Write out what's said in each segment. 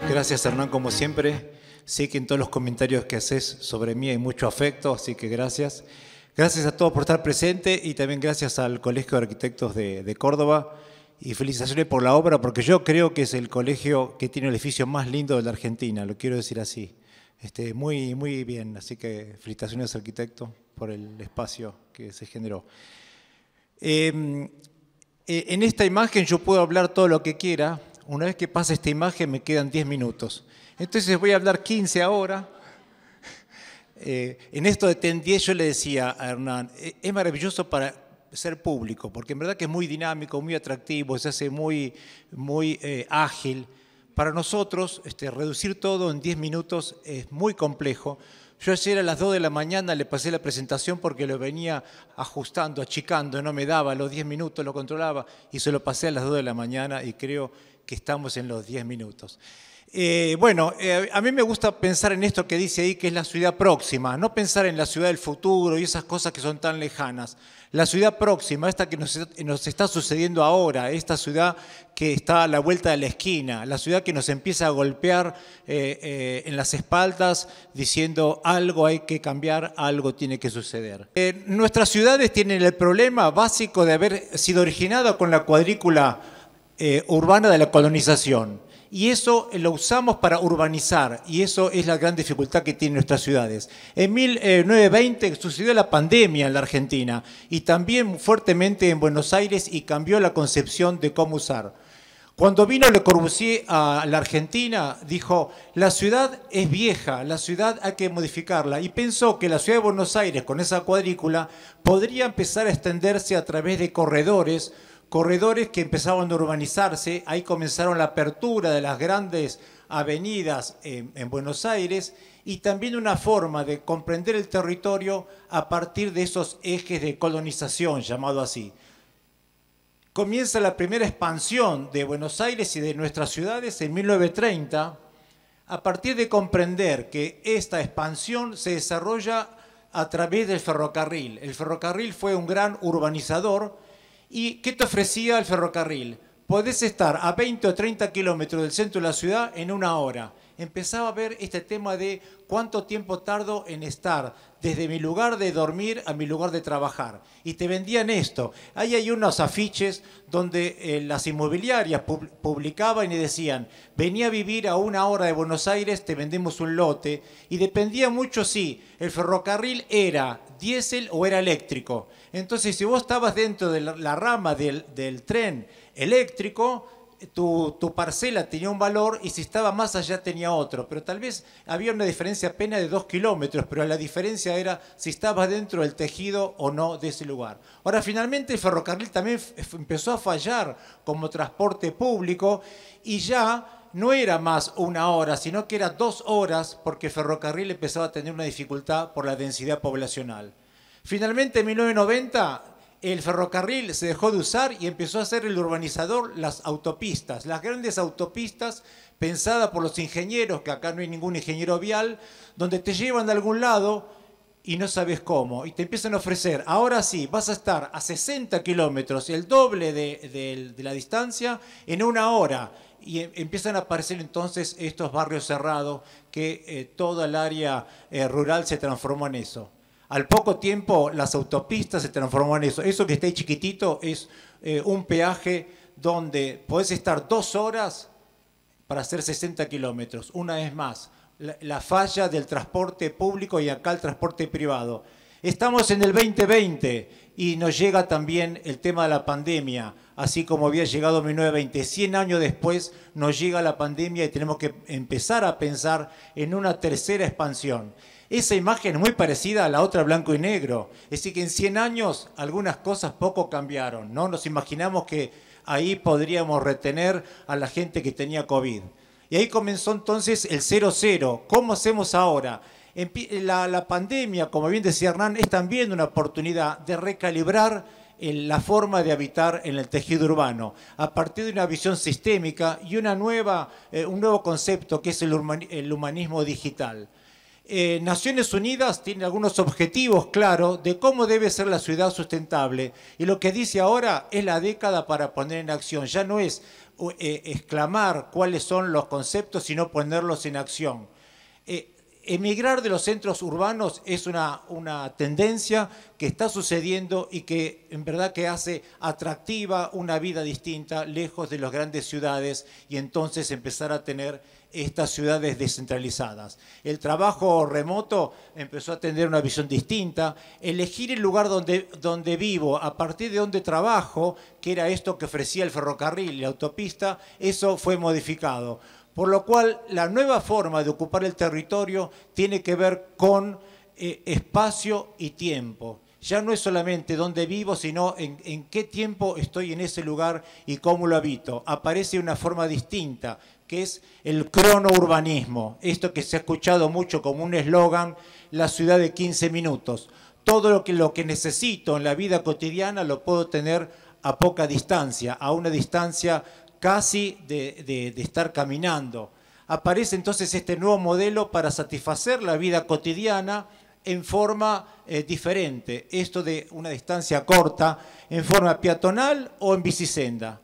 Gracias, Hernán, como siempre. Sé que en todos los comentarios que haces sobre mí hay mucho afecto, así que gracias. Gracias a todos por estar presentes y también gracias al Colegio de Arquitectos de Córdoba. Y felicitaciones por la obra, porque yo creo que es el colegio que tiene el edificio más lindo de la Argentina, lo quiero decir así. Muy, muy bien, así que felicitaciones, arquitecto, por el espacio que se generó. En esta imagen yo puedo hablar todo lo que quiera. Una vez que pase esta imagen me quedan 10 minutos. Entonces voy a hablar 15 ahora. En esto de TEN 10 yo le decía a Hernán, es maravilloso para ser público, porque en verdad que es muy dinámico, muy atractivo, se hace muy ágil. Para nosotros, reducir todo en 10 minutos es muy complejo. Yo ayer a las 2 de la mañana le pasé la presentación porque lo venía ajustando, achicando, no me daba los 10 minutos, lo controlaba y se lo pasé a las 2 de la mañana y creo que estamos en los 10 minutos. A mí me gusta pensar en esto que dice ahí, que es la ciudad próxima, no pensar en la ciudad del futuro y esas cosas que son tan lejanas. La ciudad próxima, esta que nos está sucediendo ahora, esta ciudad que está a la vuelta de la esquina, la ciudad que nos empieza a golpear en las espaldas diciendo algo hay que cambiar, algo tiene que suceder. Nuestras ciudades tienen el problema básico de haber sido originadas con la cuadrícula urbana de la colonización. Y eso lo usamos para urbanizar, y eso es la gran dificultad que tienen nuestras ciudades. En 1920 sucedió la pandemia en la Argentina, y también fuertemente en Buenos Aires, y cambió la concepción de cómo usar. Cuando vino Le Corbusier a la Argentina, dijo, la ciudad es vieja, la ciudad hay que modificarla, y pensó que la ciudad de Buenos Aires, con esa cuadrícula, podría empezar a extenderse a través de corredores que empezaban a urbanizarse. Ahí comenzaron la apertura de las grandes avenidas en Buenos Aires y también una forma de comprender el territorio a partir de esos ejes de colonización, llamado así. Comienza la primera expansión de Buenos Aires y de nuestras ciudades en 1930, a partir de comprender que esta expansión se desarrolla a través del ferrocarril. El ferrocarril fue un gran urbanizador. ¿Y qué te ofrecía el ferrocarril? Podés estar a 20 o 30 kilómetros del centro de la ciudad en una hora. Empezaba a ver este tema de cuánto tiempo tardo en estar desde mi lugar de dormir a mi lugar de trabajar. Y te vendían esto. Ahí hay unos afiches donde las inmobiliarias publicaban y decían, vení a vivir a una hora de Buenos Aires, te vendemos un lote. Y dependía mucho si el ferrocarril era diésel o era eléctrico. Entonces, si vos estabas dentro de la rama del tren eléctrico, tu parcela tenía un valor y si estaba más allá tenía otro. Pero tal vez había una diferencia apenas de 2 kilómetros, pero la diferencia era si estabas dentro del tejido o no de ese lugar. Ahora, finalmente el ferrocarril también empezó a fallar como transporte público y ya no era más una hora, sino que era 2 horas porque el ferrocarril empezaba a tener una dificultad por la densidad poblacional. Finalmente, en 1990, el ferrocarril se dejó de usar y empezó a ser el urbanizador las autopistas. Las grandes autopistas pensadas por los ingenieros, que acá no hay ningún ingeniero vial, donde te llevan de algún lado y no sabes cómo. Y te empiezan a ofrecer, ahora sí, vas a estar a 60 kilómetros, el doble de la distancia, en una hora. Y empiezan a aparecer entonces estos barrios cerrados que toda el área rural se transformó en eso. Al poco tiempo las autopistas se transformó en eso. Eso que está ahí chiquitito es un peaje donde podés estar 2 horas para hacer 60 kilómetros. Una vez más, la falla del transporte público y acá el transporte privado. Estamos en el 2020 y nos llega también el tema de la pandemia, así como había llegado en 1920. 100 años después nos llega la pandemia y tenemos que empezar a pensar en una tercera expansión. Esa imagen es muy parecida a la otra blanco y negro. Es decir, que en 100 años algunas cosas poco cambiaron, ¿no? Nos imaginamos que ahí podríamos retener a la gente que tenía COVID. Y ahí comenzó entonces el 0-0. ¿Cómo hacemos ahora? La pandemia, como bien decía Hernán, es también una oportunidad de recalibrar la forma de habitar en el tejido urbano, a partir de una visión sistémica y un nuevo concepto que es el humanismo digital. Naciones Unidas tiene algunos objetivos claros de cómo debe ser la ciudad sustentable. Y lo que dice ahora es la década para poner en acción. Ya no es exclamar cuáles son los conceptos, sino ponerlos en acción. Emigrar de los centros urbanos es una tendencia que está sucediendo y que en verdad que hace atractiva una vida distinta, lejos de las grandes ciudades, y entonces empezar a tener estas ciudades descentralizadas. El trabajo remoto empezó a tener una visión distinta. Elegir el lugar donde vivo, a partir de donde trabajo, que era esto que ofrecía el ferrocarril y la autopista, eso fue modificado. Por lo cual, la nueva forma de ocupar el territorio tiene que ver con espacio y tiempo. Ya no es solamente dónde vivo, sino en qué tiempo estoy en ese lugar y cómo lo habito. Aparece una forma distinta, que es el cronourbanismo. Esto que se ha escuchado mucho como un eslogan, la ciudad de 15 minutos. Todo lo que necesito en la vida cotidiana lo puedo tener a poca distancia, a una distancia casi de estar caminando. Aparece entonces este nuevo modelo para satisfacer la vida cotidiana en forma diferente. Esto de una distancia corta, en forma peatonal o en bicisenda.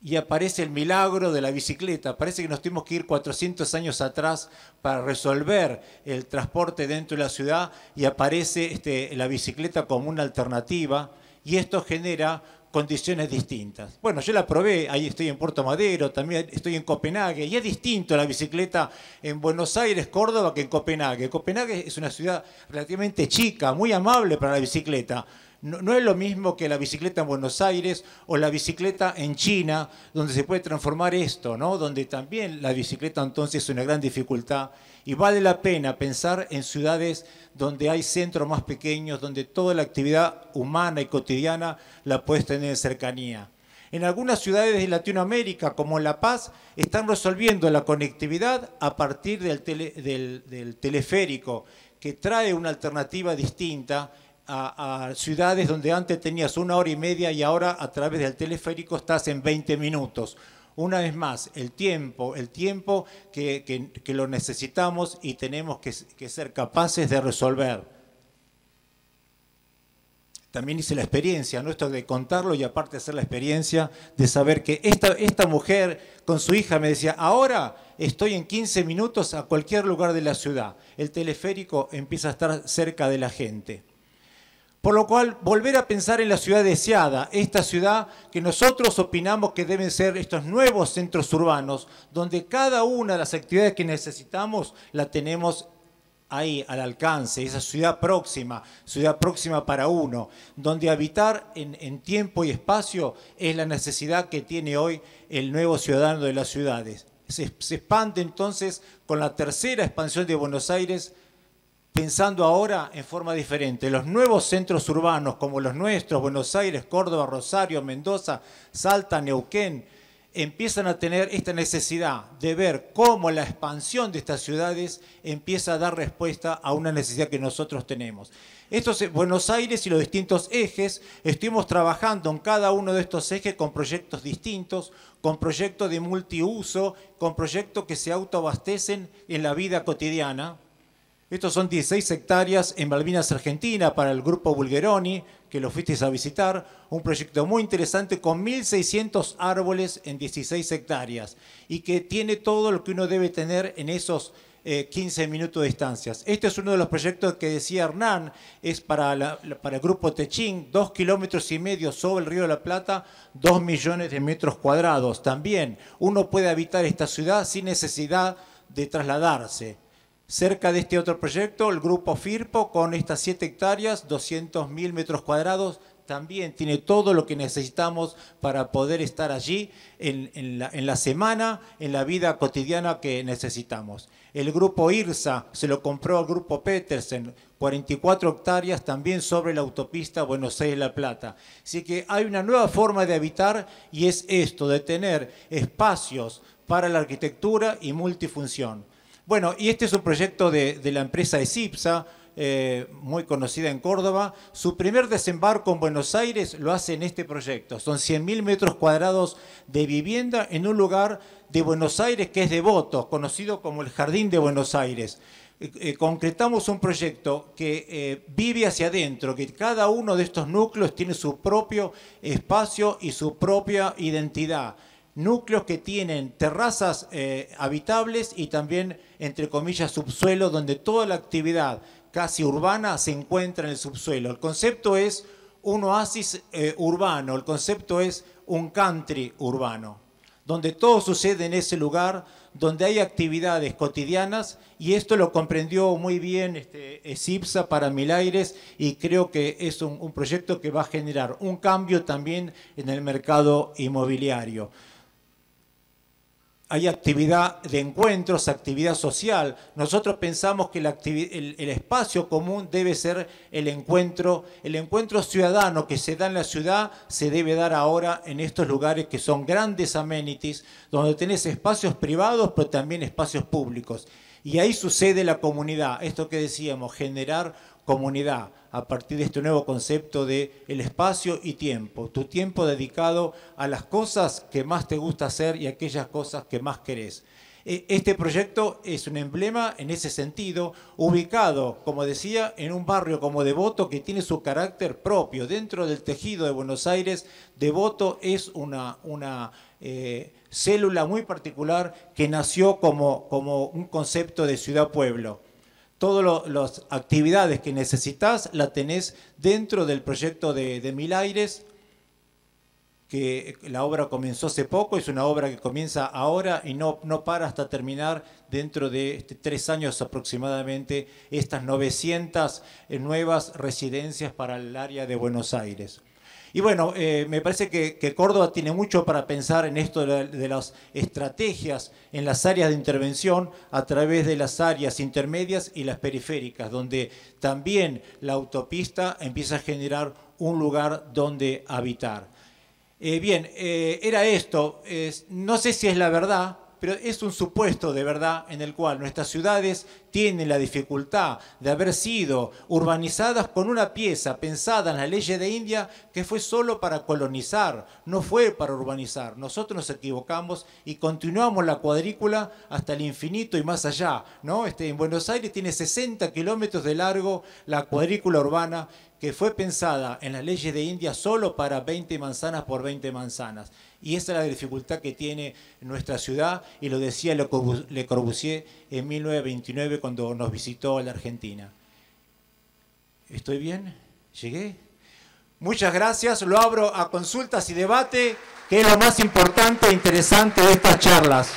Y aparece el milagro de la bicicleta. Parece que nos tuvimos que ir 400 años atrás para resolver el transporte dentro de la ciudad, y aparece la bicicleta como una alternativa, y esto genera condiciones distintas. Bueno, yo la probé, ahí estoy en Puerto Madero, también estoy en Copenhague, y es distinto la bicicleta en Buenos Aires, Córdoba, que en Copenhague. Copenhague es una ciudad relativamente chica, muy amable para la bicicleta. No es lo mismo que la bicicleta en Buenos Aires o la bicicleta en China, donde se puede transformar esto, ¿no? Donde también la bicicleta entonces es una gran dificultad, y vale la pena pensar en ciudades donde hay centros más pequeños, donde toda la actividad humana y cotidiana la puedes tener en cercanía. En algunas ciudades de Latinoamérica, como La Paz, están resolviendo la conectividad a partir del teleférico, que trae una alternativa distinta a ciudades donde antes tenías 1 hora y media y ahora a través del teleférico estás en 20 minutos. Una vez más, el tiempo que lo necesitamos y tenemos que ser capaces de resolver. También hice la experiencia, ¿no? Esto de contarlo y aparte hacer la experiencia de saber que esta mujer con su hija me decía, ahora estoy en 15 minutos a cualquier lugar de la ciudad. El teleférico empieza a estar cerca de la gente. Por lo cual, volver a pensar en la ciudad deseada, esta ciudad que nosotros opinamos que deben ser estos nuevos centros urbanos, donde cada una de las actividades que necesitamos la tenemos ahí al alcance, esa ciudad próxima para uno, donde habitar en tiempo y espacio es la necesidad que tiene hoy el nuevo ciudadano de las ciudades. Se expande entonces con la tercera expansión de Buenos Aires, pensando ahora en forma diferente. Los nuevos centros urbanos como los nuestros, Buenos Aires, Córdoba, Rosario, Mendoza, Salta, Neuquén, empiezan a tener esta necesidad de ver cómo la expansión de estas ciudades empieza a dar respuesta a una necesidad que nosotros tenemos. Buenos Aires y los distintos ejes, estuvimos trabajando en cada uno de estos ejes con proyectos distintos, con proyectos de multiuso, con proyectos que se autoabastecen en la vida cotidiana. Estos son 16 hectáreas en Malvinas, Argentina, para el grupo Bulgeroni, que lo fuisteis a visitar. Un proyecto muy interesante con 1.600 árboles en 16 hectáreas y que tiene todo lo que uno debe tener en esos 15 minutos de distancias. Este es uno de los proyectos que decía Hernán, es para el grupo Techín, 2,5 kilómetros sobre el río de la Plata, 2 millones de metros cuadrados. También uno puede habitar esta ciudad sin necesidad de trasladarse. Cerca de este otro proyecto, el grupo Firpo, con estas 7 hectáreas, 200.000 metros cuadrados, también tiene todo lo que necesitamos para poder estar allí en la semana, en la vida cotidiana que necesitamos. El grupo IRSA se lo compró al grupo Petersen, 44 hectáreas también sobre la autopista Buenos Aires-La Plata. Así que hay una nueva forma de habitar y es esto, de tener espacios para la arquitectura y multifunción. Bueno, y este es un proyecto de la empresa Esipsa, muy conocida en Córdoba. Su primer desembarco en Buenos Aires lo hace en este proyecto. Son 100.000 metros cuadrados de vivienda en un lugar de Buenos Aires que es devoto, conocido como el Jardín de Buenos Aires. concretamos un proyecto que vive hacia adentro, que cada uno de estos núcleos tiene su propio espacio y su propia identidad. Núcleos que tienen terrazas habitables y también, entre comillas, subsuelo, donde toda la actividad casi urbana se encuentra en el subsuelo. El concepto es un oasis urbano, el concepto es un country urbano, donde todo sucede en ese lugar, donde hay actividades cotidianas, y esto lo comprendió muy bien CIPSA para Milaires, y creo que es un proyecto que va a generar un cambio también en el mercado inmobiliario. Hay actividad de encuentros, actividad social. Nosotros pensamos que el espacio común debe ser el encuentro ciudadano que se da en la ciudad, se debe dar ahora en estos lugares que son grandes amenities, donde tenés espacios privados, pero también espacios públicos. Y ahí sucede la comunidad, esto que decíamos, generar comunidad a partir de este nuevo concepto de el espacio y tiempo, tu tiempo dedicado a las cosas que más te gusta hacer y aquellas cosas que más querés. Este proyecto es un emblema en ese sentido, ubicado, como decía, en un barrio como Devoto que tiene su carácter propio. Dentro del tejido de Buenos Aires, Devoto es una célula muy particular que nació como un concepto de ciudad-pueblo. Todas las actividades que necesitas la tenés dentro del proyecto de Milaires, que la obra comenzó hace poco, es una obra que comienza ahora y no para hasta terminar dentro de 3 años aproximadamente estas 900 nuevas residencias para el área de Buenos Aires. Y bueno, me parece que Córdoba tiene mucho para pensar en esto de las estrategias en las áreas de intervención a través de las áreas intermedias y las periféricas, donde también la autopista empieza a generar un lugar donde habitar. Bien, era esto. No sé si es la verdad, pero es un supuesto de verdad en el cual nuestras ciudades tienen la dificultad de haber sido urbanizadas con una pieza pensada en la ley de India que fue solo para colonizar, no fue para urbanizar. Nosotros nos equivocamos y continuamos la cuadrícula hasta el infinito y más allá, ¿no? En Buenos Aires tiene 60 kilómetros de largo la cuadrícula urbana, que fue pensada en las leyes de India solo para 20 manzanas por 20 manzanas. Y esa es la dificultad que tiene nuestra ciudad, y lo decía Le Corbusier en 1929 cuando nos visitó a la Argentina. ¿Estoy bien? ¿Llegué? Muchas gracias. Lo abro a consultas y debate, que es lo más importante e interesante de estas charlas.